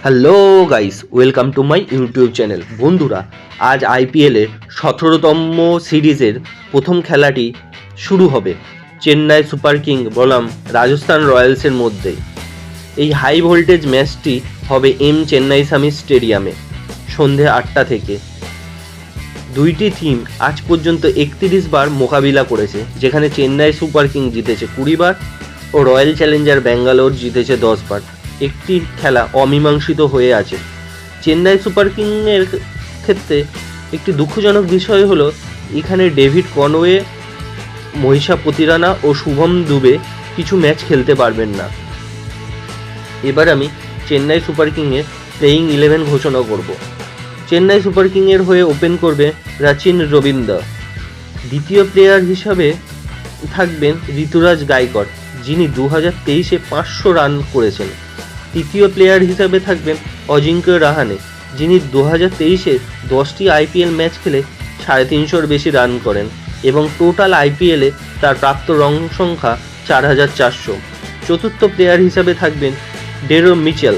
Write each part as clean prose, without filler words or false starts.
Hello guys, welcome to my YouTube channel. বন্ধুরা, আজ আইপিএলের 17তম সিরিজের প্রথম খেলাটি শুরু হবে চেন্নাই সুপার কিং বনাম রাজস্থান রয়্যালসের মধ্যে। এই হাই ভোল্টেজ ম্যাচটি হবে চেন্নাই সামি স্টেডিয়ামে সন্ধে 8টা থেকে। দুইটি টিম আজ পর্যন্ত 31 বার মোকাবিলা করেছে, যেখানে চেন্নাই সুপার কিং জিতেছে 20 বার ও রয়্যাল চ্যালেঞ্জার ব্যাঙ্গালোর জিতেছে 10 বার। একটি খেলা অমীমাংসিত হয়ে আছে। চেন্নাই সুপার কিংয়ের ক্ষেত্রে একটি দুঃখজনক বিষয় হলো এখানে ডেভিড কনওয়ে, মহিষা পতিরানা ও শুভম দুবে কিছু ম্যাচ খেলতে পারবেন না। এবার আমি চেন্নাই সুপার কিংয়ের প্লেয়িং 11 ঘোষণা করব। চেন্নাই সুপার কিংয়ের হয়ে ওপেন করবে রাচিন রবীন্দ্র। দ্বিতীয় প্লেয়ার হিসাবে থাকবেন ঋতুরাজ গায়কোয়াড়, যিনি 2023-এ 500 রান করেছেন। তৃতীয় প্লেয়ার হিসাবে থাকবেন অজিঙ্ক্য রাহানে, যিনি 2023-এ 10টি আইপিএল ম্যাচ খেলে 350-এর বেশি রান করেন এবং টোটাল আইপিএলে তার প্রাপ্ত রান সংখ্যা 4400। চতুর্থ প্লেয়ার হিসাবে থাকবেন ডেরো মিচেল,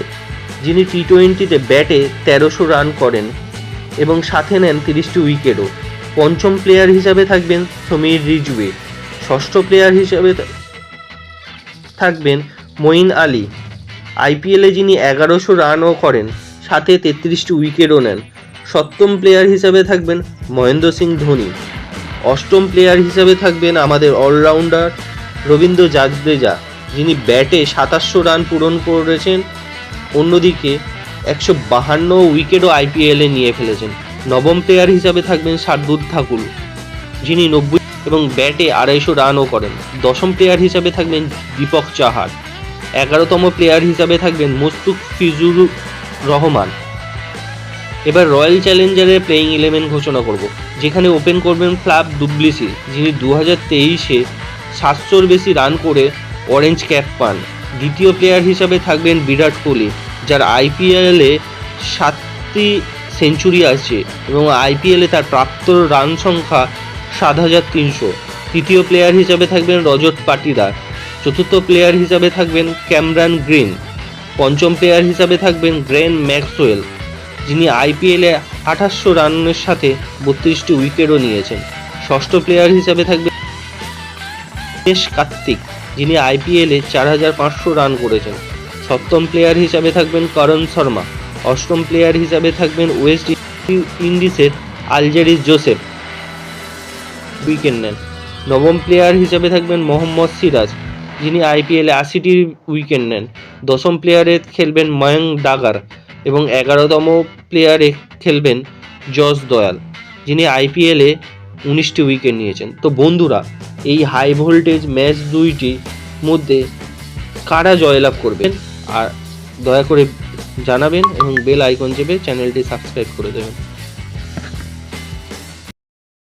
যিনি টি20-তে ব্যাটে 1300 রান করেন এবং সাথে নেন 30টি উইকেটও। পঞ্চম প্লেয়ার হিসাবে থাকবেন সমীর রিজওয়ে। ষষ্ঠ প্লেয়ার হিসাবে থাকবেন মঈন আলী, আইপিএলে যিনি 1100 রানও করেন, সাথে 33টি উইকেটও নেন। সপ্তম প্লেয়ার হিসাবে থাকবেন মহেন্দ্র সিং ধোনি। অষ্টম প্লেয়ার হিসাবে থাকবেন আমাদের অলরাউন্ডার রবীন্দ্র জাদেজা, যিনি ব্যাটে 2700 রান পূরণ করেছেন, অন্যদিকে 152 উইকেটও আইপিএলে নিয়ে ফেলেছেন। নবম প্লেয়ার হিসাবে থাকবেন শার্দুল ঠাকুর, যিনি 90 এবং ব্যাটে 250 রানও করেন। দশম প্লেয়ার হিসাবে থাকবেন দীপক চাহার। 11তম প্লেয়ার হিসাবে থাকবেন মুস্তাফিজুর রহমান। এবার রয়্যাল চ্যালেঞ্জারের প্লেয়িং 11 ঘোষণা করব, যেখানে ওপেন করবেন ফ্ল্যাপ ডুপ্লেসিস, যিনি 2023-এ 700-র বেশি রান করে অরেঞ্জ ক্যাপ পান। দ্বিতীয় প্লেয়ার হিসাবে থাকবেন বিরাট কোহলি, যার আইপিএলে 7টি সেঞ্চুরি আছে এবং আইপিএলে তার প্রাপ্ত রান সংখ্যা 7300। তৃতীয় প্লেয়ার হিসাবে থাকবেন রজত পাটিদার। চতুর্থ প্লেয়ার হিসাবে থাকবেন ক্যামেরন গ্রিন। পঞ্চম প্লেয়ার হিসাবে থাকবেন গ্লেন ম্যাক্সওয়েল, যিনি আইপিএলে 2800 রানের সাথে 32টি উইকেটও নিয়েছেন। ষষ্ঠ প্লেয়ার হিসাবে থাকবেন দিনেশ কার্তিক, যিনি আইপিএলে 4500 রান করেছেন। সপ্তম প্লেয়ার হিসাবে থাকবেন করণ শর্মা। অষ্টম প্লেয়ার হিসাবে থাকবেন ওয়েস্ট ইন্ডিজের আলজারিস জোসেফ, উইকেট নেন। নবম প্লেয়ার হিসাবে থাকবেন মোহাম্মদ সিরাজ, যিনি আইপিএলে 80টি উইকেট নেন। দশম প্লেয়ারে খেলবেন ময়ঙ্ক ডাগার এবং 11তম প্লেয়ারে খেলবেন যশ দয়াল, যিনি আইপিএলে 19টি উইকেট নিয়েছেন। তো বন্ধুরা, এই হাই ভোল্টেজ ম্যাচ দুইটির মধ্যে কারা জয়লাভ করবেন আর দয়া করে জানাবেন এবং বেল আইকন চেপে চ্যানেলটি সাবস্ক্রাইব করে দেবেন।